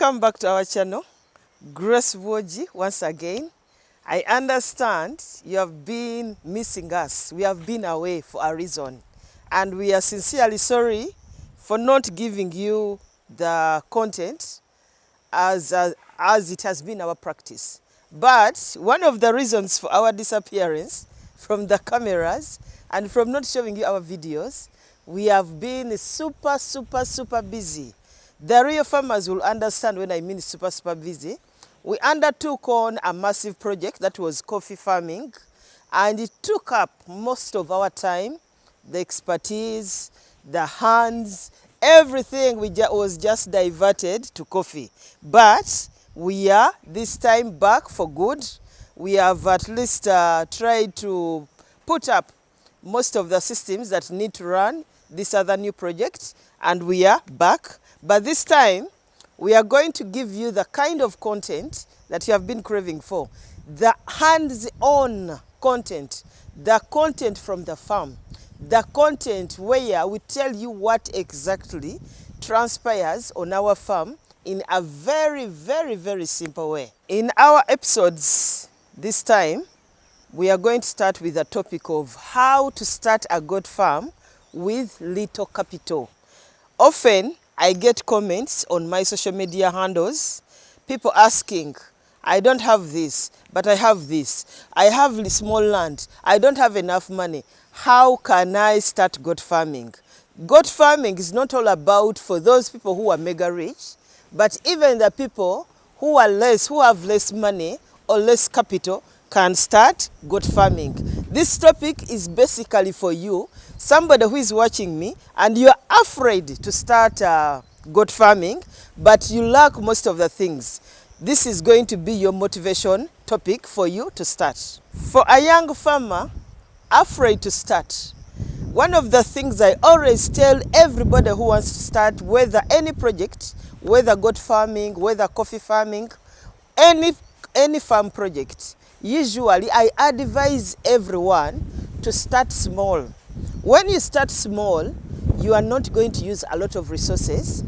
Welcome back to our channel, Grace Woji once again. I understand you have been missing us. We have been away for a reason. And we are sincerely sorry for not giving you the content as it has been our practice. But one of the reasons for our disappearance from the cameras and from not showing you our videos, we have been super busy. The real farmers will understand when I mean super busy. We undertook on a massive project that was coffee farming, and it took up most of our time, the expertise, the hands, everything was just diverted to coffee. But we are this time back for good. We have at least tried to put up most of the systems that need to run this other new project, and we are back. But this time, we are going to give you the kind of content that you have been craving for. The hands-on content, the content from the farm, the content where we tell you what exactly transpires on our farm in a very simple way. In our episodes this time, we are going to start with the topic of how to start a goat farm with little capital. Often, I get comments on my social media handles, people asking, I don't have this, but I have this. I have small land. I don't have enough money. How can I start goat farming? Goat farming is not all about for those people who are mega rich, but even the people who have less money or less capital can start goat farming. This topic is basically for you, somebody who is watching me and you are afraid to start goat farming, but you lack most of the things. This is going to be your motivation topic for you to start. For a young farmer afraid to start, one of the things I always tell everybody who wants to start, whether any project, whether goat farming, whether coffee farming, any farm project, usually I advise everyone to start small. When you start small, you are not going to use a lot of resources.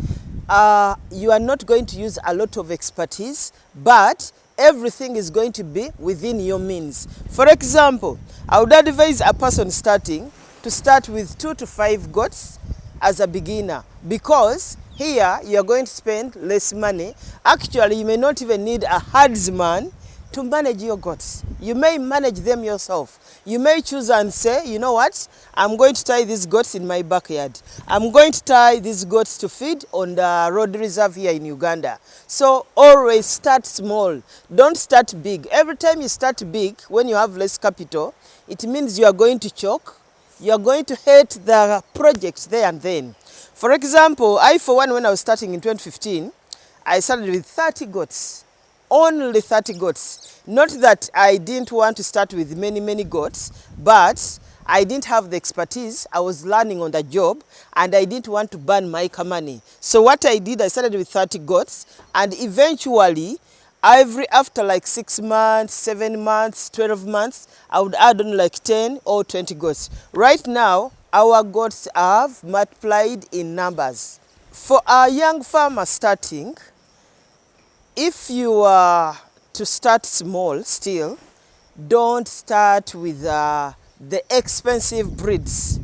You are not going to use a lot of expertise, but everything is going to be within your means. For example, I would advise a person starting to start with 2 to 5 goats as a beginner, because here you are going to spend less money. Actually, you may not even need a herdsman to manage your goats. You may manage them yourself. You may choose and say, you know what, I'm going to tie these goats in my backyard. I'm going to tie these goats to feed on the road reserve here in Uganda. So always start small. Don't start big. Every time you start big, when you have less capital, it means you are going to choke. You are going to hate the project there and then. For example, I, for one, when I was starting in 2015, I started with 30 goats. Only 30 goats. Not that I didn't want to start with many goats, but I didn't have the expertise. I was learning on the job and I didn't want to burn my money. So what I did, I started with 30 goats, and eventually, after like 6 months, 7 months, 12 months, I would add on like 10 or 20 goats. Right now, our goats have multiplied in numbers. For a young farmer starting, if you are to start small still, don't start with the expensive breeds.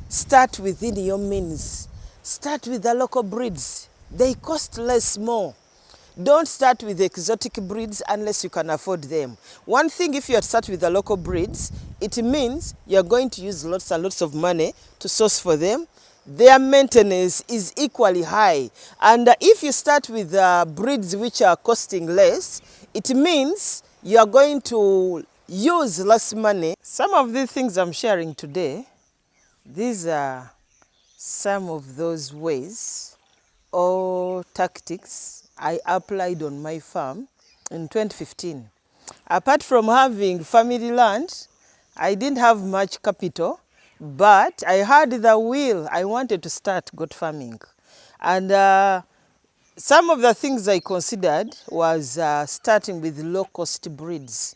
Start within your means. Start with the local breeds. They cost less more. Don't start with exotic breeds unless you can afford them. One thing, if you start with the local breeds, it means you're going to use lots and lots of money to source for them. Their maintenance is equally high. And if you start with breeds which are costing less, it means you are going to use less money. Some of the things I'm sharing today, these are some of those ways or tactics I applied on my farm in 2015. Apart from having family land, I didn't have much capital, but I had the will. I wanted to start goat farming. And some of the things I considered was starting with low-cost breeds.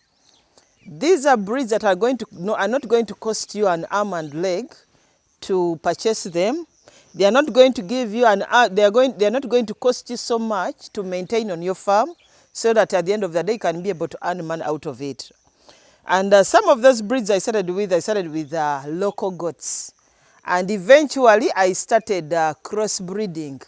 These are breeds that are not going to cost you an arm and leg to purchase them. They are not going to give you they are not going to cost you so much to maintain on your farm, so that at the end of the day you can be able to earn money out of it. And some of those breeds I started with local goats. And eventually I started crossbreeding.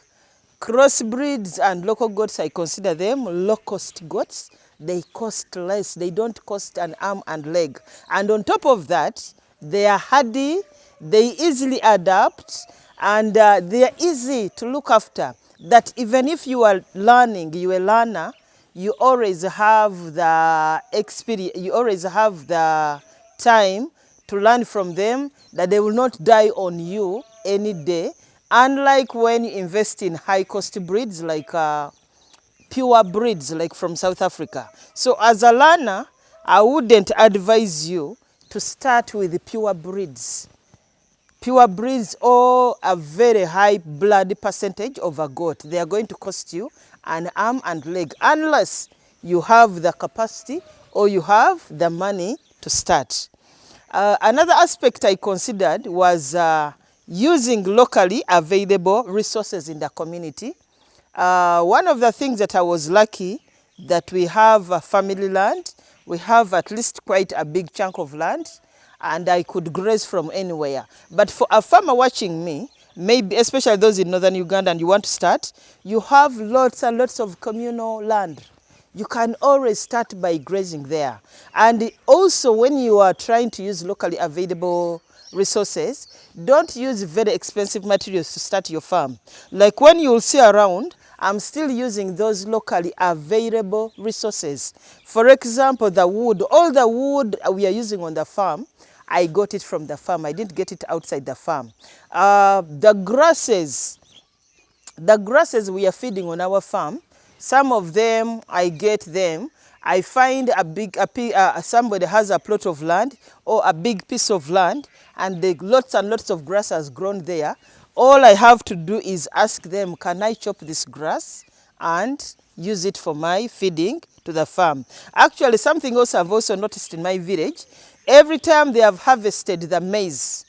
Crossbreeds and local goats, I consider them low-cost goats. They cost less. They don't cost an arm and leg. And on top of that, they are hardy, they easily adapt, and they are easy to look after. That even if you are learning, you are a learner, you always have the experience, you always have the time to learn from them, that they will not die on you any day. Unlike when you invest in high-cost breeds like pure breeds like from South Africa. So as a learner, I wouldn't advise you to start with the pure breeds. Pure breeds or a very high blood percentage of a goat. They are going to cost you an arm and leg unless you have the capacity or you have the money to start. Another aspect I considered was using locally available resources in the community. One of the things that I was lucky that we have family land. We have at least quite a big chunk of land, and I could graze from anywhere. But for a farmer watching me, maybe especially those in northern Uganda and you want to start, you have lots and lots of communal land. You can always start by grazing there. And also when you are trying to use locally available resources, don't use very expensive materials to start your farm. Like when you'll see around, I'm still using those locally available resources. For example, the wood, all the wood we are using on the farm, I got it from the farm. I didn't get it outside the farm. The grasses we are feeding on our farm, some of them I get them. I find somebody has a plot of land or a big piece of land, and lots and lots of grass has grown there. All I have to do is ask them, can I chop this grass and use it for my feeding to the farm? Actually, something else I've also noticed in my village, every time they have harvested the maize,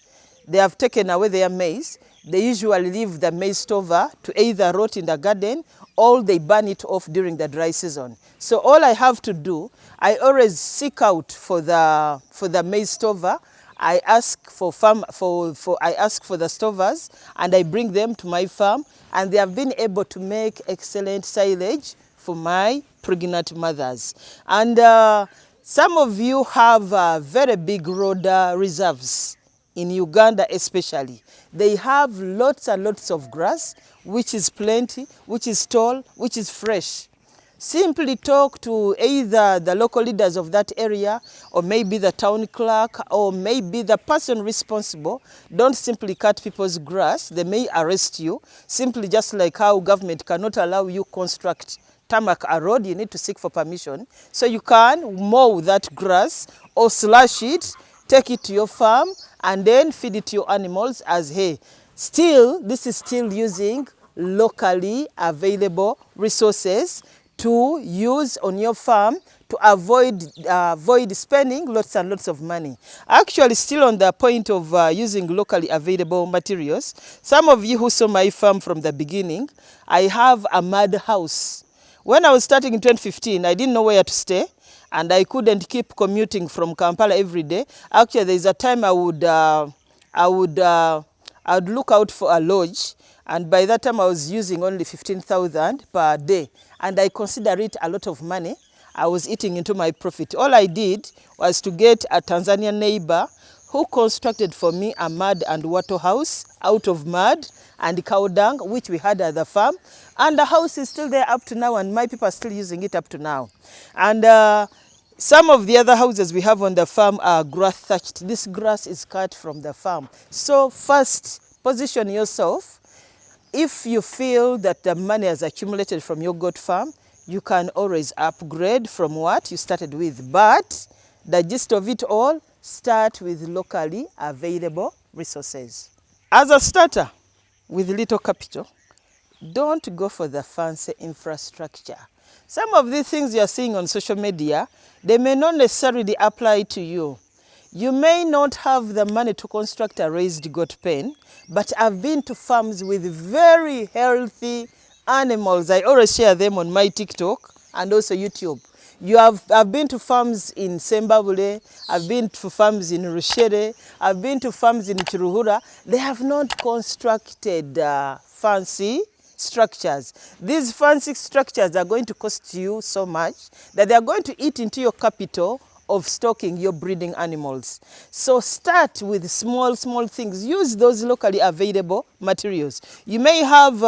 they have taken away their maize, they usually leave the maize stover to either rot in the garden or they burn it off during the dry season. So all I have to do, I always seek out for the maize stover. I ask for the stovers and I bring them to my farm, and they have been able to make excellent silage for my pregnant mothers. And some of you have very big road reserves in Uganda especially. They have lots and lots of grass, which is plenty, which is tall, which is fresh. Simply talk to either the local leaders of that area, or maybe the town clerk, or maybe the person responsible. Don't simply cut people's grass. They may arrest you. Simply just like how government cannot allow you construct tarmac a road, you need to seek for permission. So you can mow that grass or slash it, take it to your farm, and then feed it to your animals as hay. Still, this is still using locally available resources to use on your farm to avoid spending lots and lots of money. Actually, still on the point of using locally available materials, some of you who saw my farm from the beginning, I have a mud house. When I was starting in 2015, I didn't know where to stay, and I couldn't keep commuting from Kampala every day. Actually, there's a time I would look out for a lodge, and by that time I was using only 15,000 per day, and I consider it a lot of money. I was eating into my profit. All I did was to get a Tanzanian neighbor who constructed for me a mud and water house out of mud and cow dung, which we had at the farm. And the house is still there up to now, and my people are still using it up to now. And some of the other houses we have on the farm are grass thatched. This grass is cut from the farm. So first, position yourself. If you feel that the money has accumulated from your goat farm, you can always upgrade from what you started with. But the gist of it all, start with locally available resources. As a starter with little capital, don't go for the fancy infrastructure. Some of these things you are seeing on social media, they may not necessarily apply to you. You may not have the money to construct a raised goat pen, but I've been to farms with very healthy animals. I always share them on my TikTok and also YouTube. I've been to farms in Sembabule, I've been to farms in Rushere, I've been to farms in Chiruhura. They have not constructed fancy structures. These fancy structures are going to cost you so much that they are going to eat into your capital of stocking your breeding animals. So start with small things. Use those locally available materials. You may have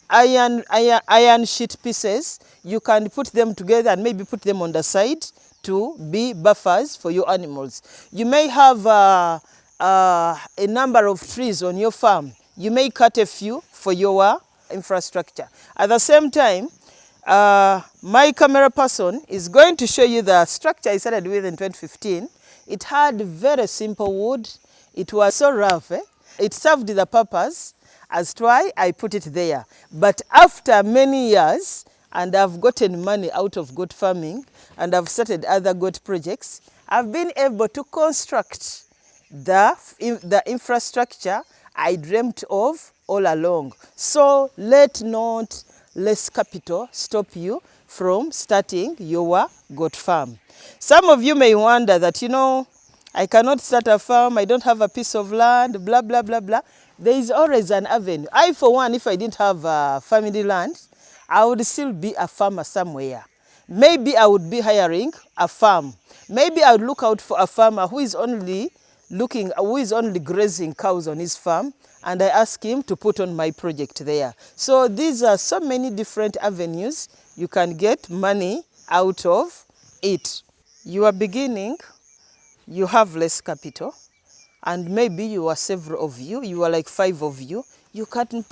iron sheet pieces. You can put them together and maybe put them on the side to be buffers for your animals. You may have a number of trees on your farm. You may cut a few for your infrastructure. At the same time, my camera person is going to show you the structure I started with in 2015. It had very simple wood. It was so rough. It served the purpose as to why I put it there. But after many years, and I've gotten money out of goat farming, and I've started other goat projects, I've been able to construct the infrastructure I dreamt of all along. So let not less capital stop you from starting your goat farm. Some of you may wonder that, you know, I cannot start a farm, I don't have a piece of land, blah, blah, blah, blah. There is always an avenue. I, for one, if I didn't have family land, I would still be a farmer somewhere. Maybe I would be hiring a farm. Maybe I would look out for a farmer who is only grazing cows on his farm, and I ask him to put on my project there. So these are so many different avenues you can get money out of it. You are beginning, you have less capital, and maybe you are several of you, you are like 5 of you. You can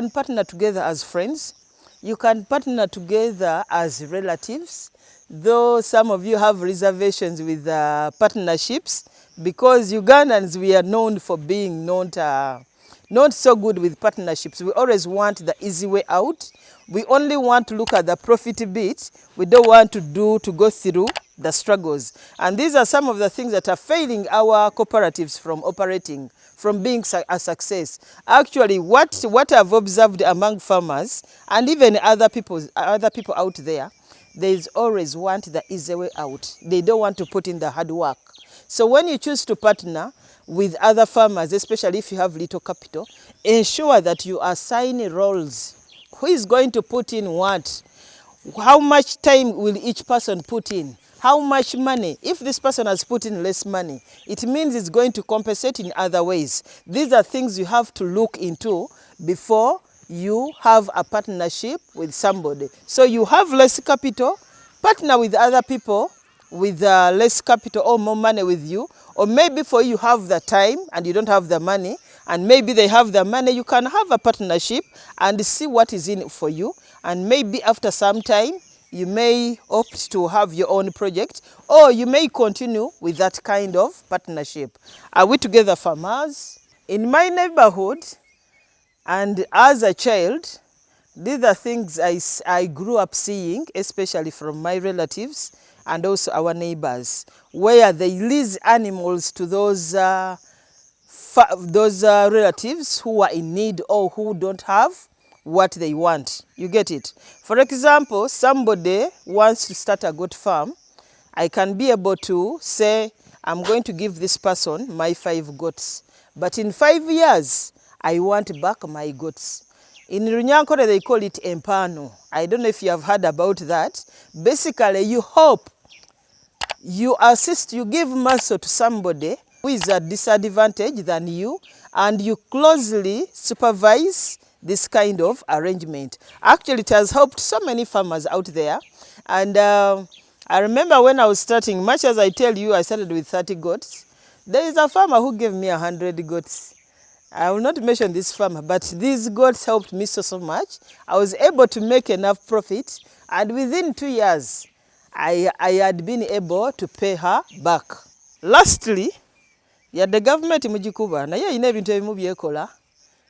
partner together as friends. You can partner together as relatives, though some of you have reservations with partnerships, because Ugandans, we are known for being not so good with partnerships. We always want the easy way out. We only want to look at the profit bit. We don't want to go through the struggles. And these are some of the things that are failing our cooperatives from operating, from being a success. Actually, what I've observed among farmers and even other people out there, they always want the easy way out. They don't want to put in the hard work. So when you choose to partner with other farmers, especially if you have little capital, ensure that you assign roles. Who is going to put in what? How much time will each person put in? How much money? If this person has put in less money, it means it's going to compensate in other ways. These are things you have to look into before you have a partnership with somebody. So you have less capital, partner with other people with less capital or more money with you. Or maybe for you have the time and you don't have the money, and maybe they have the money. You can have a partnership and see what is in it for you. And maybe after some time, you may opt to have your own project, or you may continue with that kind of partnership. Are we together, farmers? In my neighborhood, and as a child, these are things I grew up seeing, especially from my relatives and also our neighbors, where they lease animals to those relatives who are in need or who don't have what they want. You get it? For example, somebody wants to start a goat farm. I can be able to say, I'm going to give this person my 5 goats. But in 5 years, I want back my goats. In Runyankore, they call it empano. I don't know if you have heard about that. Basically, you hope, you assist, you give muscle to somebody who is at disadvantage than you, and you closely supervise this kind of arrangement. Actually, it has helped so many farmers out there. And I remember when I was starting, much as I tell you, I started with 30 goats. There is a farmer who gave me 100 goats. I will not mention this farmer, but these goats helped me so much. I was able to make enough profit, and within 2 years, I had been able to pay her back. Lastly, the government mujikuba naye ine ebintu ebimu byekola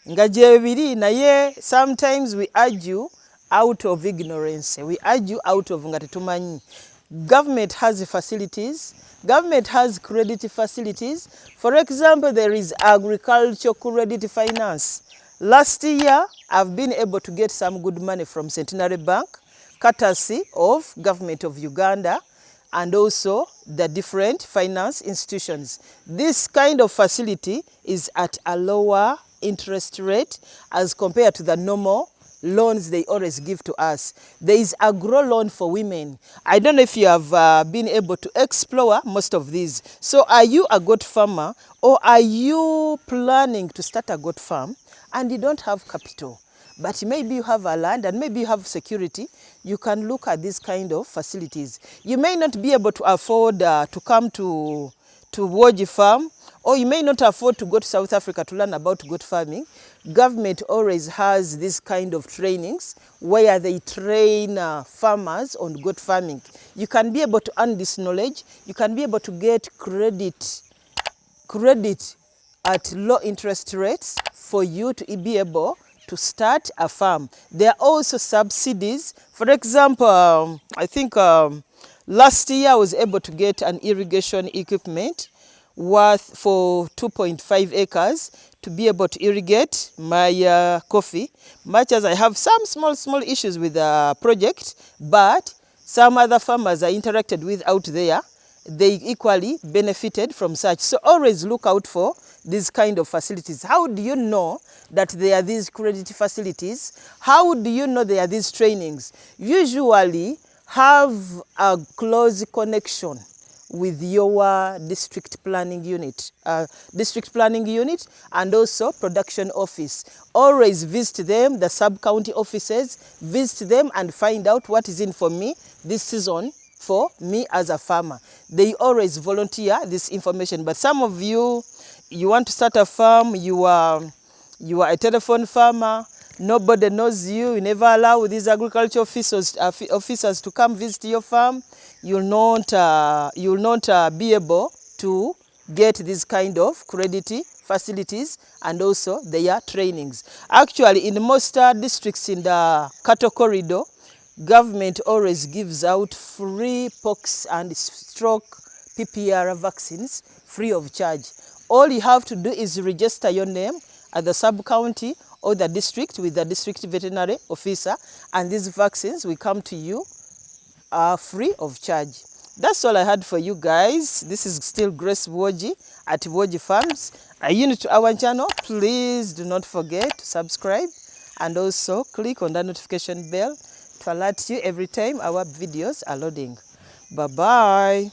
nga jebiri naye sometimes we argue out of ignorance, we argue out of nga tetumanyi. Government has facilities. Government has credit facilities. For example, there is agriculture credit finance. Last year, I've been able to get some good money from Centenary Bank, courtesy of Government of Uganda, and also the different finance institutions. This kind of facility is at a lower interest rate as compared to the normal loans they always give to us. There is a grow loan for women. I don't know if you have been able to explore most of these. So are you a goat farmer, or are you planning to start a goat farm and you don't have capital, but maybe you have a land and maybe you have security? You can look at these kind of facilities. You may not be able to afford to come to Woji Farm, or you may not afford to go to South Africa to learn about goat farming. Government always has this kind of trainings where they train farmers on goat farming. You can be able to earn this knowledge. You can be able to get credit at low interest rates for you to be able to start a farm. There are also subsidies. For example, I think last year I was able to get an irrigation equipment worth for 2.5 acres to be able to irrigate my coffee. Much as I have some small issues with the project, but some other farmers I interacted with out there, they equally benefited from such. So always look out for these kind of facilities. How do you know that there are these credit facilities? How do you know there are these trainings? Usually have a close connection with your district planning unit, and also production office. Always visit them, the sub-county offices, visit them and find out what is in for me this season for me as a farmer. They always volunteer this information. But some of you, you want to start a farm, you are a telephone farmer, nobody knows you, you never allow these agriculture officers to come visit your farm, you'll not be able to get this kind of credit facilities and also their trainings. Actually, in most districts in the cattle corridor, government always gives out free pox and stroke PPR vaccines free of charge. All you have to do is register your name at the sub-county or the district with the district veterinary officer, and these vaccines will come to you free of charge. That's all I had for you guys. This is still Grace Woji at Woji Farms. Are you new to our channel? Please do not forget to subscribe and also click on the notification bell to alert you every time our videos are loading. Bye-bye.